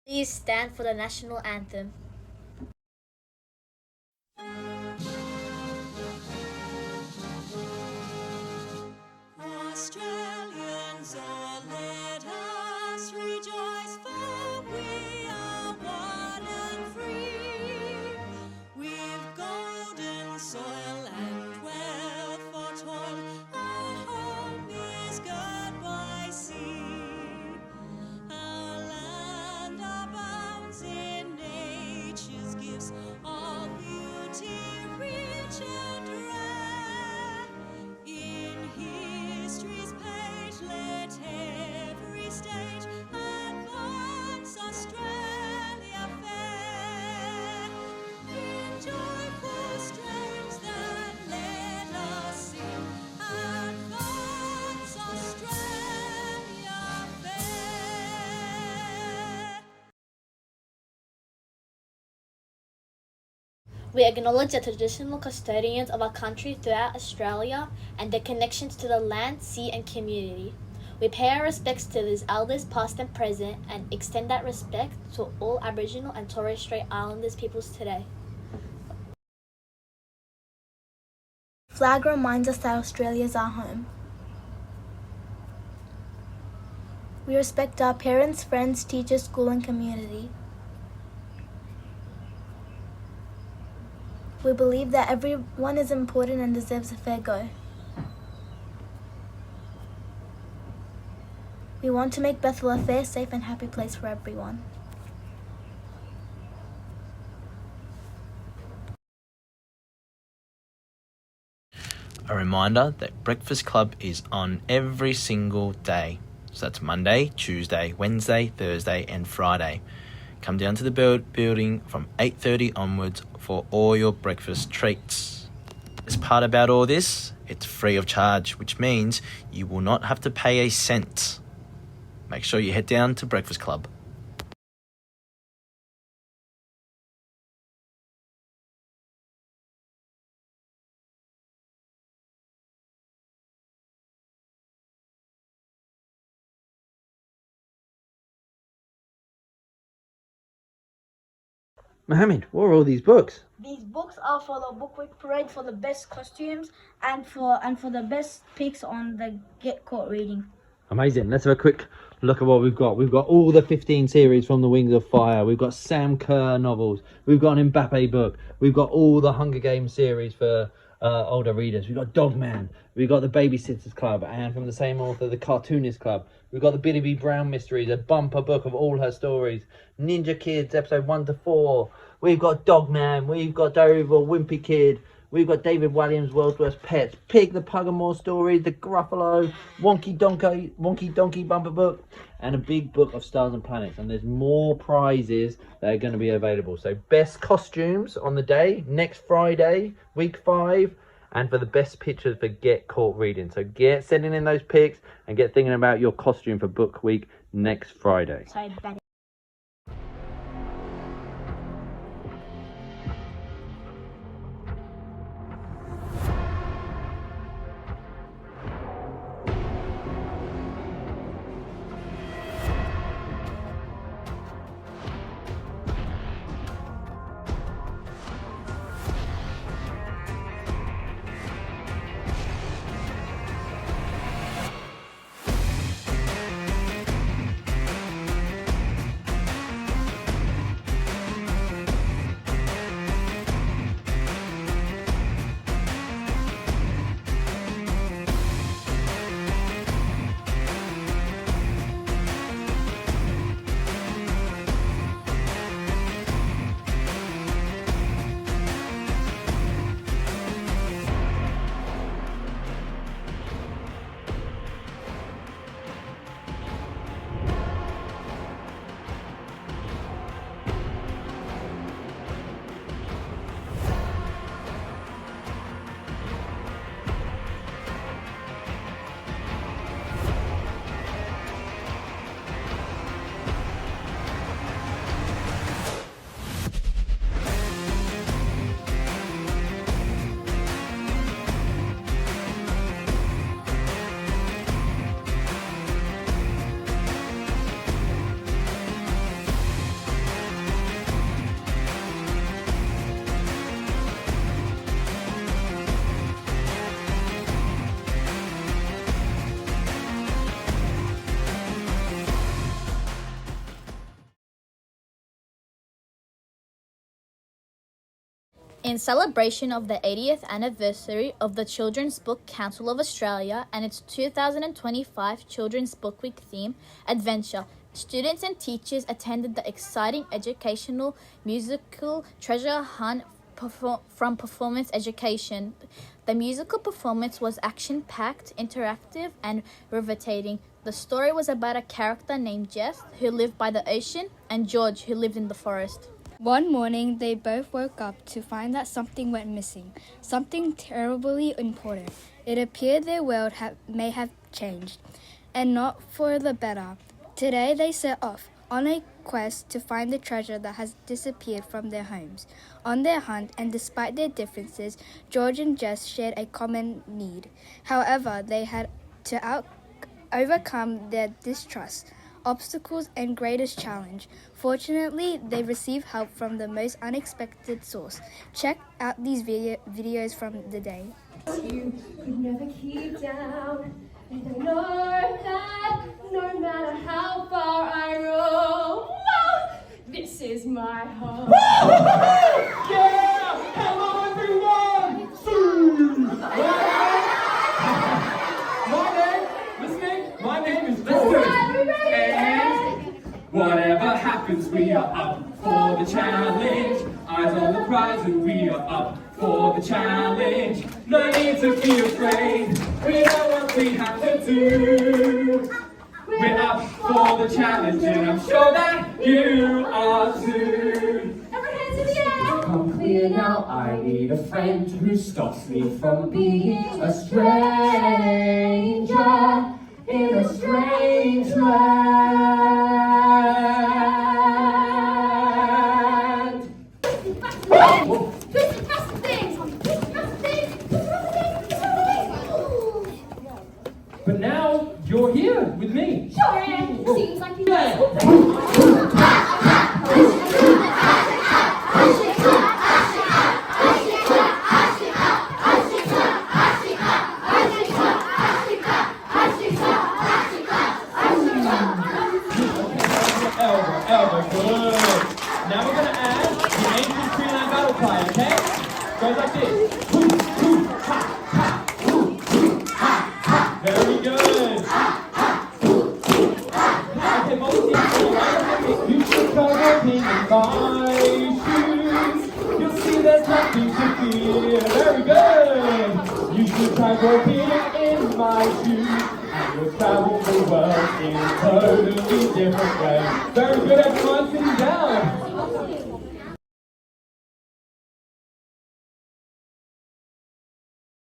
Please stand for the national anthem. Australians, oh, let us rejoice, for we are one and free. We've golden soil and wealth for toil. Our home is girt by sea. Our land abounds in nature's gifts, all beauty rich and rare. In history's page, let every stage advance Australia fair. In joyful strains that let us sing, advance Australia fair. We acknowledge the traditional custodians of our country throughout Australia and their connections to the land, sea, and community. We pay our respects to these elders, past and present, and extend that respect to all Aboriginal and Torres Strait Islanders peoples today. Flag reminds us that Australia is our home. We respect our parents, friends, teachers, school, and community. We believe that everyone is important and deserves a fair go. We want to make Bethel a fair, safe, and happy place for everyone. A reminder that Breakfast Club is on every single day. So that's Monday, Tuesday, Wednesday, Thursday and Friday. Come down to the building from 8:30 onwards for all your breakfast treats. The best part about all this, it's free of charge, which means you will not have to pay a cent. Make sure you head down to Breakfast Club. Mohammed, what are all these books? These books are for the Book Week Parade for the best costumes and for the best picks on the Get Caught reading. Amazing. Let's have a quick look at what we've got. We've got all the 15 series from the Wings of Fire. We've got Sam Kerr novels. We've got an Mbappe book. We've got all the Hunger Games series for older readers. We've got Dogman. We've got the Babysitters Club, and from the same author, the Cartoonist Club. We've got the Billy B. Brown mysteries, a bumper book of all her stories. Ninja Kids, episode 1 to 4. We've got Dogman. We've got Diary of a Wimpy Kid. We've got David Walliams' World's Worst Pets, Pig the Pug and More Stories, the Gruffalo, Wonky Donkey bumper book, and a big book of Stars and Planets. And there's more prizes that are going to be available. So best costumes on the day, next Friday, week 5, and for the best pictures for Get Caught Reading. So get sending in those pics and get thinking about your costume for book week next Friday. Sorry, Betty. In celebration of the 80th anniversary of the Children's Book Council of Australia and its 2025 Children's Book Week theme, Adventure, students and teachers attended the exciting educational musical treasure hunt from Performance Education. The musical performance was action-packed, interactive, and riveting. The story was about a character named Jess, who lived by the ocean, and George, who lived in the forest. One morning, they both woke up to find that something went missing, something terribly important. It appeared their world may have changed, and not for the better. Today, they set off on a quest to find the treasure that has disappeared from their homes. On their hunt, and despite their differences, George and Jess shared a common need. However, they had to overcome their distrust, obstacles, and greatest challenge. Fortunately, they received help from the most unexpected source. Check out these videos from the day. You could never keep down, and I know that no matter how far I roam, this is my home. Yeah! Hello everyone! My name is George. And whatever happens, we are up for the challenge. Eyes on the prize and we are up for the challenge. No need to be afraid. We know what we have to do. We're up for the challenge and I'm sure that you are too. Come clear now, I need a friend who stops me from being a stranger in a strange land. But now you're here with me. Sure am. Seems like you Elbow, good. Now we're gonna add the ancient tree line battle cry, okay? Goes like this. Hoo, hoo, ha, ha, hoo, hoo, ha, ha. Very good. Okay, both teams go right ahead. You should try walking in my shoes. You'll see there's nothing to fear. Very good. You should try walking in my shoes. You'll travel the world in a totally different way. Very good, everyone, sitting down.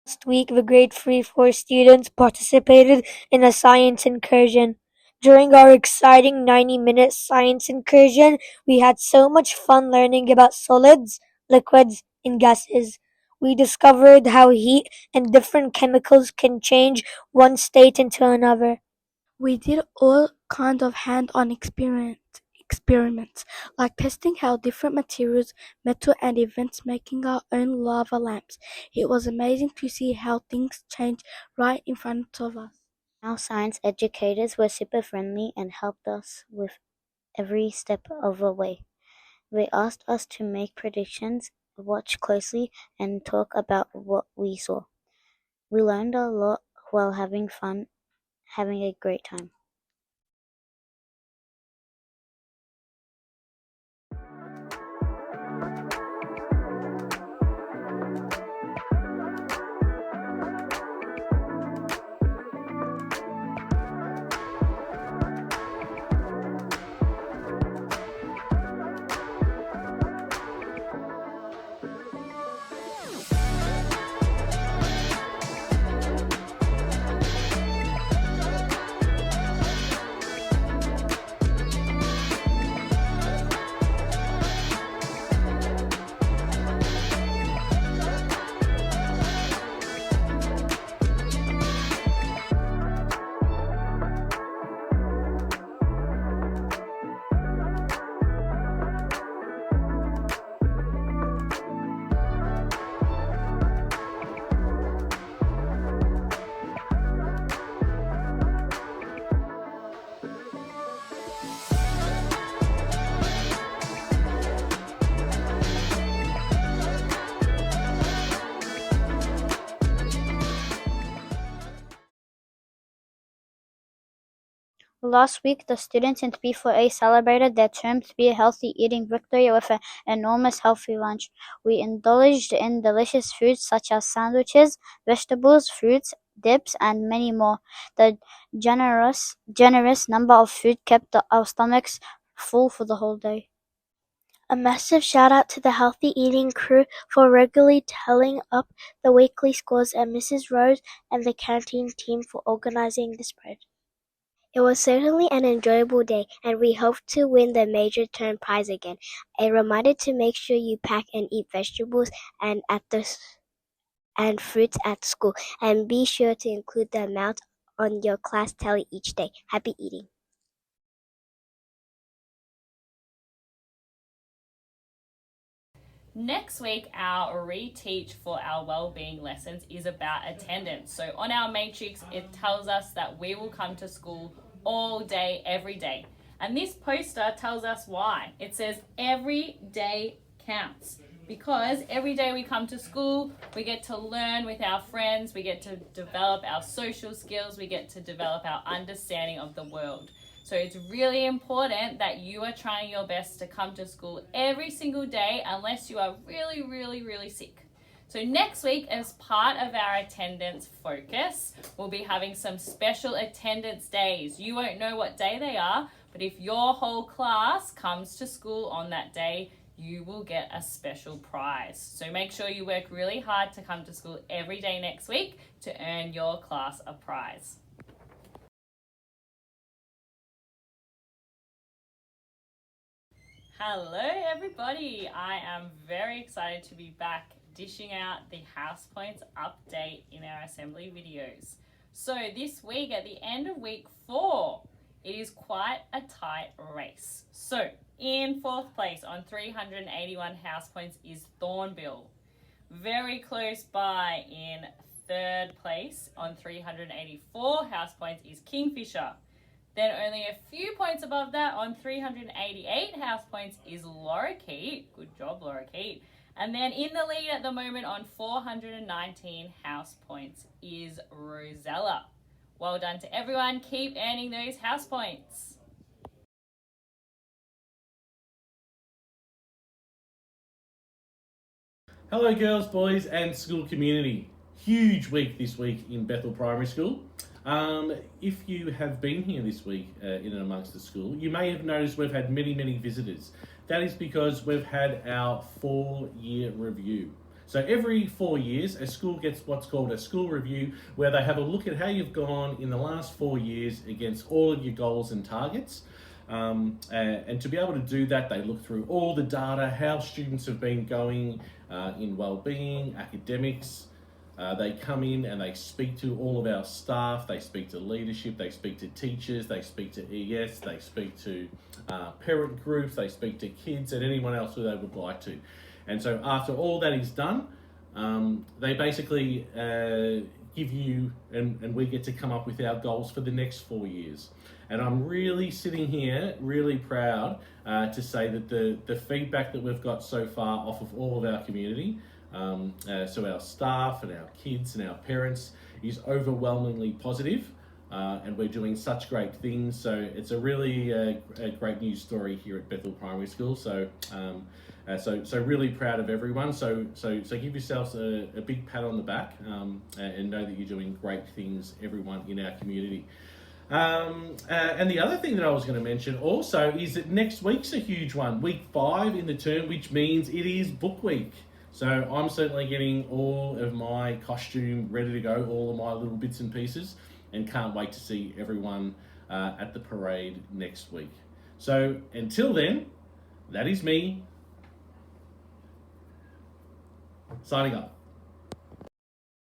Last week, the grade 3-4 students participated in a science incursion. During our exciting 90-minute science incursion, we had so much fun learning about solids, liquids, and gases. We discovered how heat and different chemicals can change one state into another. We did all kinds of hand-on experiments, like testing how different materials, metal, and events making our own lava lamps. It was amazing to see how things change right in front of us. Our science educators were super friendly and helped us with every step of the way. They asked us to make predictions, watch closely, and talk about what we saw. We learned a lot while having fun, having a great time. Last week, the students in 3-4A celebrated their term 3 healthy eating victory with an enormous healthy lunch. We indulged in delicious foods such as sandwiches, vegetables, fruits, dips, and many more. The generous number of food kept our stomachs full for the whole day. A massive shout out to the Healthy Eating crew for regularly tallying up the weekly scores and Mrs. Rose and the canteen team for organizing the spread. It was certainly an enjoyable day, and we hope to win the major term prize again. A reminder to make sure you pack and eat vegetables and fruits at school, and be sure to include the amount on your class tally each day. Happy eating. Next week, our reteach for our wellbeing lessons is about attendance. So on our matrix, it tells us that we will come to school all day, every day. And this poster tells us why. It says every day counts. Because every day we come to school, we get to learn with our friends, we get to develop our social skills, we get to develop our understanding of the world. So it's really important that you are trying your best to come to school every single day unless you are really, really, really sick. So next week, as part of our attendance focus, we'll be having some special attendance days. You won't know what day they are, but if your whole class comes to school on that day, you will get a special prize. So make sure you work really hard to come to school every day next week to earn your class a prize. Hello everybody, I am very excited to be back dishing out the House Points update in our assembly videos. So this week, at the end of week 4, it is quite a tight race. So in 4th place on 381 house points is Thornville. Very close by in 3rd place on 384 house points is Kingfisher. Then only a few points above that on 388 house points is Lorikeet. Good job, Lorikeet. And then in the lead at the moment on 419 house points is Rosella. Well done to everyone. Keep earning those house points. Hello girls, boys and school community. Huge week this week in Bethel Primary School. If you have been here this week in and amongst the school, you may have noticed we've had many visitors. That is because we've had our 4-year review. So every 4 years, a school gets what's called a school review, where they have a look at how you've gone in the last 4 years against all of your goals and targets. And to be able to do that, they look through all the data, how students have been going in wellbeing, academics. They come in and they speak to all of our staff, they speak to leadership, they speak to teachers, they speak to ES, they speak to parent groups, they speak to kids and anyone else who they would like to. And so after all that is done, they basically give you, and we get to come up with our goals for the next 4 years. And I'm really sitting here, really proud to say that the feedback that we've got so far off of all of our community, so our staff and our kids and our parents, is overwhelmingly positive, and we're doing such great things. So it's a really a great news story here at Bethel Primary School. So really proud of everyone. So give yourselves a big pat on the back, and know that you're doing great things, everyone in our community. And the other thing that I was going to mention also is that next week's a huge one, week 5 in the term, which means it is book week. So I'm certainly getting all of my costume ready to go, all of my little bits and pieces, and can't wait to see everyone at the parade next week. So until then, that is me signing up.